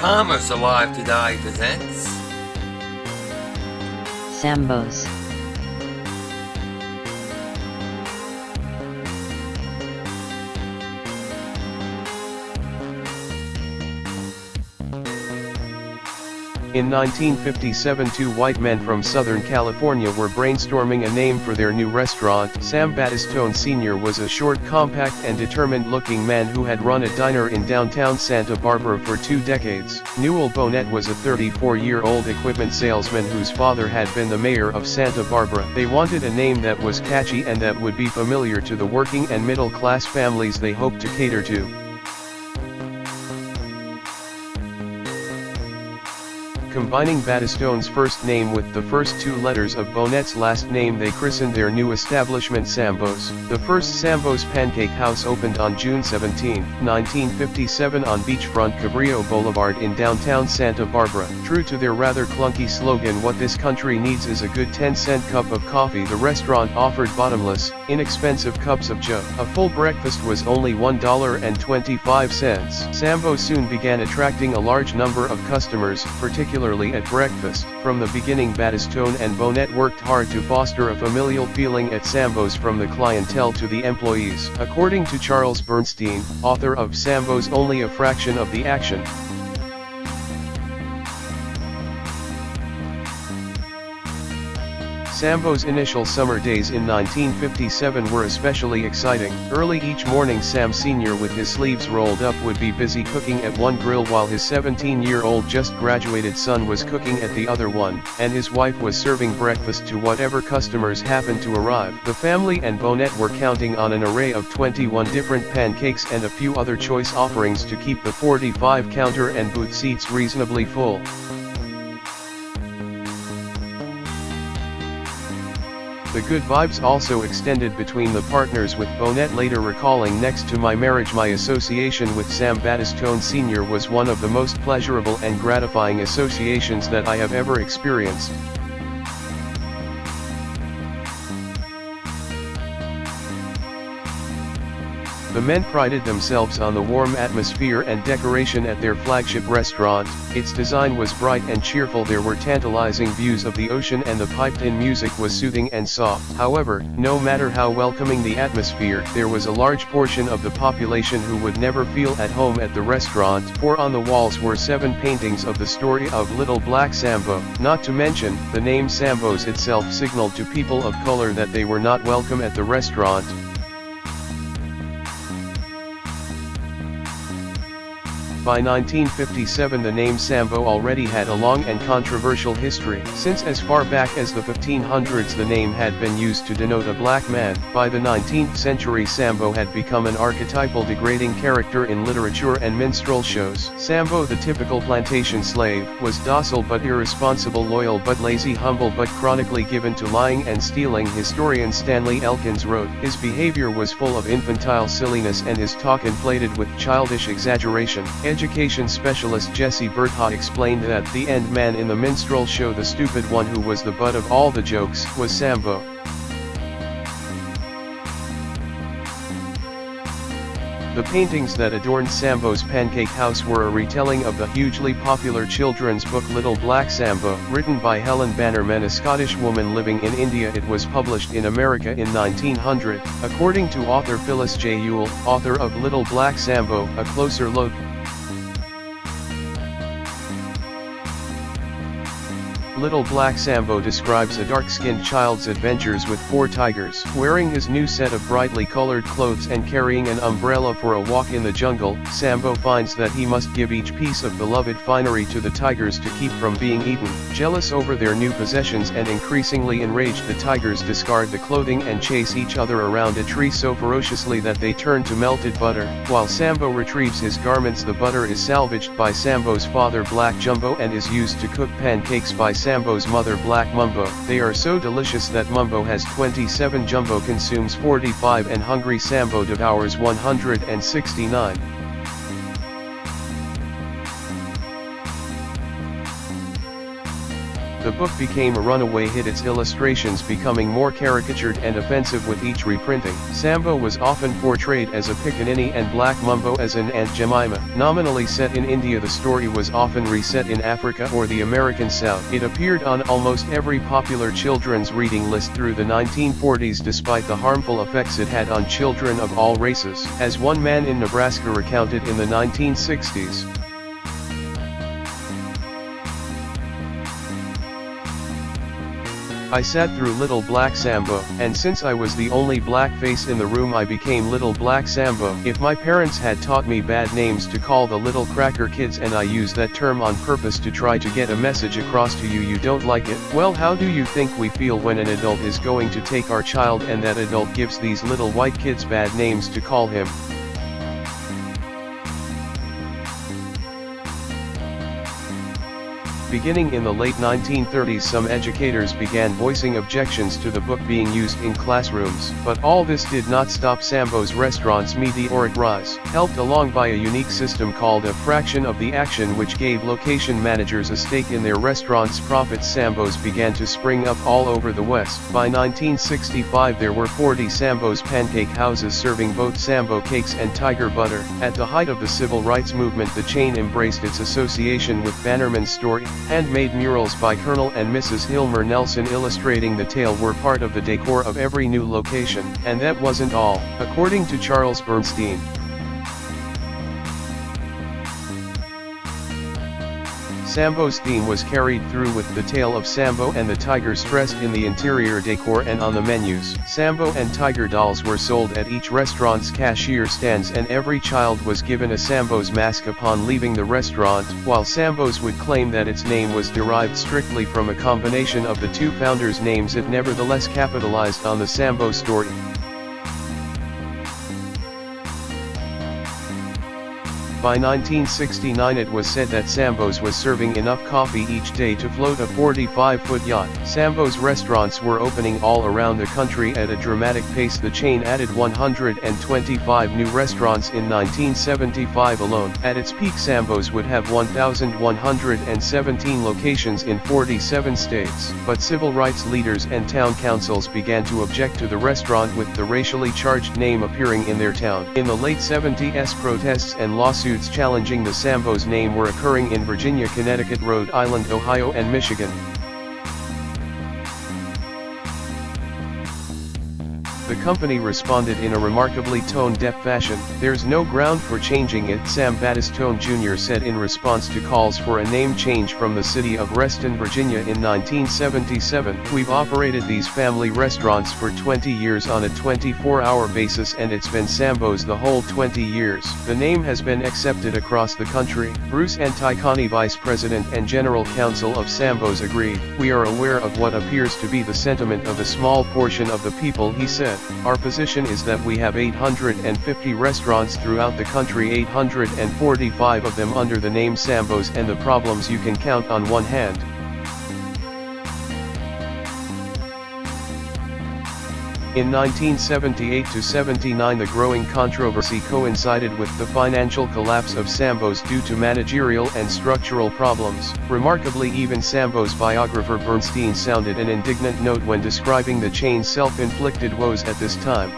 Tamers Alive Today presents Sambos. In 1957, two white men from Southern California were brainstorming a name for their new restaurant. Sam Battistone Sr. was a short, compact and determined-looking man who had run a diner in downtown Santa Barbara for 2 decades. Newell Bohnett was a 34-year-old equipment salesman whose father had been the mayor of Santa Barbara. They wanted a name that was catchy and that would be familiar to the working and middle-class families they hoped to cater to. Combining Battistone's first name with the first 2 letters of Bohnett's last name, they christened their new establishment Sambo's. The first Sambo's Pancake House opened on June 17, 1957 on beachfront Cabrillo Boulevard in downtown Santa Barbara. True to their rather clunky slogan, "What this country needs is a good 10-cent cup of coffee," the restaurant offered bottomless, inexpensive cups of joe. A full breakfast was only $1.25. Sambo soon began attracting a large number of customers, particularly at breakfast. From the beginning, Battistone and Bohnett worked hard to foster a familial feeling at Sambo's from the clientele to the employees. According to Charles Bernstein, author of Sambo's Only a Fraction of the Action, Sambo's initial summer days in 1957 were especially exciting. Early each morning, Sam Sr. with his sleeves rolled up would be busy cooking at one grill while his 17-year-old just graduated son was cooking at the other one, and his wife was serving breakfast to whatever customers happened to arrive. The family and Bohnett were counting on an array of 21 different pancakes and a few other choice offerings to keep the 45 counter and booth seats reasonably full. The good vibes also extended between the partners, with Bohnett later recalling, "Next to my marriage, my association with Sam Battistone Sr. was one of the most pleasurable and gratifying associations that I have ever experienced." The men prided themselves on the warm atmosphere and decoration at their flagship restaurant. Its design was bright and cheerful, there were tantalizing views of the ocean, and the piped-in music was soothing and soft. However, no matter how welcoming the atmosphere, there was a large portion of the population who would never feel at home at the restaurant, for on the walls were 7 paintings of the story of Little Black Sambo. Not to mention, the name Sambo's itself signaled to people of color that they were not welcome at the restaurant. By 1957, the name Sambo already had a long and controversial history, since as far back as the 1500s the name had been used to denote a black man. By the 19th century, Sambo had become an archetypal degrading character in literature and minstrel shows. Sambo, the typical plantation slave, was docile but irresponsible, loyal but lazy, humble but chronically given to lying and stealing. Historian Stanley Elkins wrote, "His behavior was full of infantile silliness and his talk inflated with childish exaggeration." Education specialist Jesse Bertha explained that the end man in the minstrel show, the stupid one who was the butt of all the jokes, was Sambo. The paintings that adorned Sambo's Pancake House were a retelling of the hugely popular children's book Little Black Sambo, written by Helen Bannerman, a Scottish woman living in India. It was published in America in 1900. According to author Phyllis J. Ewell, author of Little Black Sambo, a closer look. Little Black Sambo describes a dark-skinned child's adventures with 4 tigers. Wearing his new set of brightly colored clothes and carrying an umbrella for a walk in the jungle, Sambo finds that he must give each piece of beloved finery to the tigers to keep from being eaten. Jealous over their new possessions and increasingly enraged, the tigers discard the clothing and chase each other around a tree so ferociously that they turn to melted butter. While Sambo retrieves his garments, the butter is salvaged by Sambo's father Black Jumbo and is used to cook pancakes by Sambo's mother Black Mumbo. They are so delicious that Mumbo has 27, Jumbo consumes 45, and hungry Sambo devours 169. The book became a runaway hit, its illustrations becoming more caricatured and offensive with each reprinting. Sambo was often portrayed as a pickaninny and Black Mumbo as an Aunt Jemima. Nominally set in India, the story was often reset in Africa or the American South. It appeared on almost every popular children's reading list through the 1940s despite the harmful effects it had on children of all races. As one man in Nebraska recounted in the 1960s, I sat through Little Black Sambo, and since I was the only black face in the room I became Little Black Sambo. If my parents had taught me bad names to call the little cracker kids and I used that term on purpose to try to get a message across to you, you don't like it? Well, how do you think we feel when an adult is going to take our child and that adult gives these little white kids bad names to call him? Beginning in the late 1930s, some educators began voicing objections to the book being used in classrooms. But all this did not stop Sambo's restaurant's meteoric rise, helped along by a unique system called a fraction of the action, which gave location managers a stake in their restaurant's profits. Sambo's began to spring up all over the West. By 1965 there were 40 Sambo's pancake houses serving both Sambo cakes and tiger butter. At the height of the civil rights movement, the chain embraced its association with Bannerman's story. Handmade murals by Colonel and Mrs. Hilmer Nelson illustrating the tale were part of the decor of every new location. And that wasn't all. According to Charles Bernstein, Sambo's theme was carried through with the tale of Sambo and the tiger stressed in the interior decor and on the menus. Sambo and tiger dolls were sold at each restaurant's cashier stands, and every child was given a Sambo's mask upon leaving the restaurant. While Sambo's would claim that its name was derived strictly from a combination of the two founders' names, it nevertheless capitalized on the Sambo story. By 1969 it was said that Sambo's was serving enough coffee each day to float a 45-foot yacht. Sambo's restaurants were opening all around the country at a dramatic pace. The chain added 125 new restaurants in 1975 alone. At its peak, Sambo's would have 1,117 locations in 47 states. But civil rights leaders and town councils began to object to the restaurant with the racially charged name appearing in their town. In the late 70s, protests and lawsuits challenging the Sambo's name were occurring in Virginia, Connecticut, Rhode Island, Ohio, and Michigan. The company responded in a remarkably tone-deaf fashion. "There's no ground for changing it," Sam Battistone Sr. said in response to calls for a name change from the city of Reston, Virginia in 1977. "We've operated these family restaurants for 20 years on a 24-hour basis, and it's been Sambo's the whole 20 years. The name has been accepted across the country." Bruce Anticani, vice president and general counsel of Sambo's, agreed. "We are aware of what appears to be the sentiment of a small portion of the people," he said. "Our position is that we have 850 restaurants throughout the country, 845 of them under the name Sambo's, and the problems you can count on one hand." In 1978-79 the growing controversy coincided with the financial collapse of Sambo's due to managerial and structural problems. Remarkably, even Sambo's biographer Bernstein sounded an indignant note when describing the chain's self-inflicted woes at this time.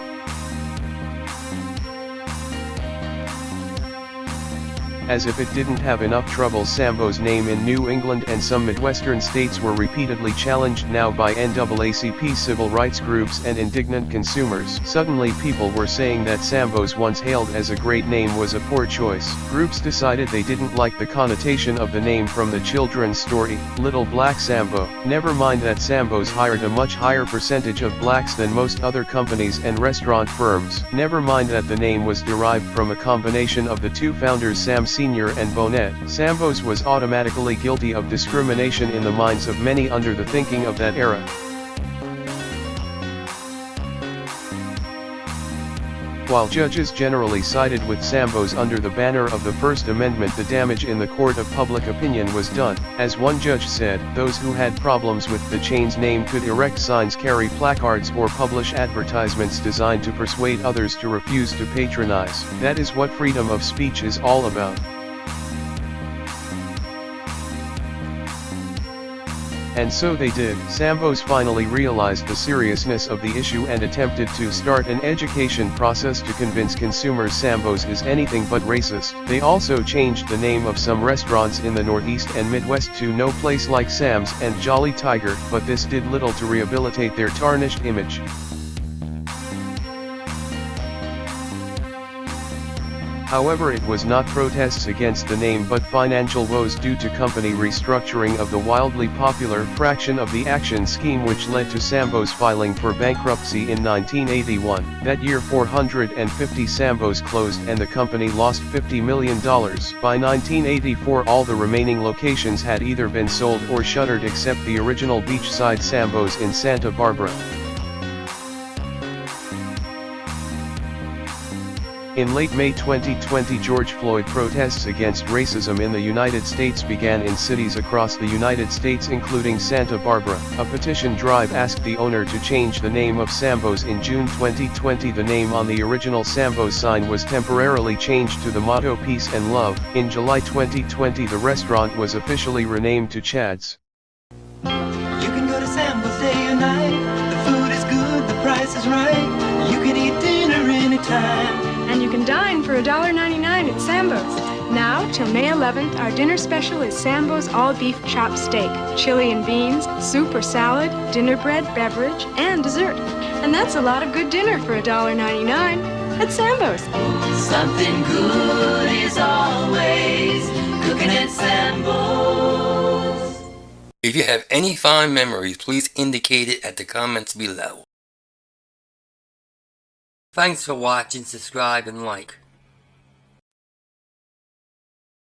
As if it didn't have enough trouble, Sambo's name in New England and some Midwestern states were repeatedly challenged now by NAACP civil rights groups and indignant consumers. Suddenly people were saying that Sambo's, once hailed as a great name, was a poor choice. Groups decided they didn't like the connotation of the name from the children's story, Little Black Sambo. Never mind that Sambo's hired a much higher percentage of blacks than most other companies and restaurant firms. Never mind that the name was derived from a combination of the two founders, Sam Sr. and Bohnett. Sambo's was automatically guilty of discrimination in the minds of many under the thinking of that era. While judges generally sided with Sambo's under the banner of the First Amendment, the damage in the court of public opinion was done. As one judge said, those who had problems with the chain's name could erect signs, carry placards, or publish advertisements designed to persuade others to refuse to patronize. That is what freedom of speech is all about. And so they did. Sambo's finally realized the seriousness of the issue and attempted to start an education process to convince consumers Sambo's is anything but racist. They also changed the name of some restaurants in the Northeast and Midwest to No Place Like Sam's and Jolly Tiger, but this did little to rehabilitate their tarnished image. However, it was not protests against the name but financial woes due to company restructuring of the wildly popular fraction of the action scheme, which led to Sambo's filing for bankruptcy in 1981. That year 450 Sambos closed and the company lost $50 million. By 1984 all the remaining locations had either been sold or shuttered except the original beachside Sambos in Santa Barbara. In late May 2020, George Floyd protests against racism in the United States began in cities across the United States including Santa Barbara. A petition drive asked the owner to change the name of Sambo's. In June 2020, the name on the original Sambo's sign was temporarily changed to the motto Peace and Love. In July 2020, the restaurant was officially renamed to Chad's. You can go to Sambo's day or night. The food is good, the price is right. You can eat dinner anytime. And you can dine for $1.99 at Sambo's. Now, till May 11th, our dinner special is Sambo's all-beef chopped steak, chili and beans, soup or salad, dinner bread, beverage, and dessert. And that's a lot of good dinner for $1.99 at Sambo's. Something good is always cooking at Sambo's. If you have any fond memories, please indicate it at the comments below. Thanks for watching, subscribe, and like.